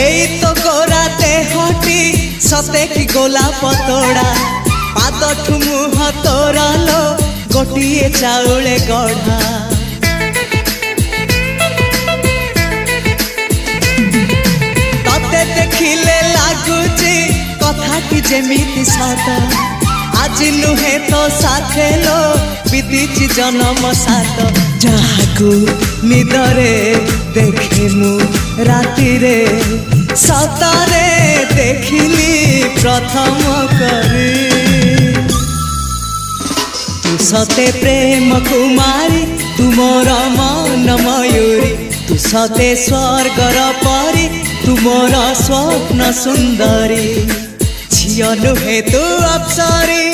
एई तो गोरा देहटी सते कि गोलाप तोड़ा पाद ठुमुह तोरा लो गोटिए चाउले गढ़ा तते देखिले लागुची कथाटी जेमिति सत आज नुहे तो साथे लो बीतीची जन्म सात जहाकू निदरे देखे मु राति रे सतरे देखिली प्रथम करी तू सते प्रेम कुमारी तू मोर मन मयूरी तू सते स्वर्गर परी तू मोर स्वप्न सुंदरी झियो नुहे तू अप्सरी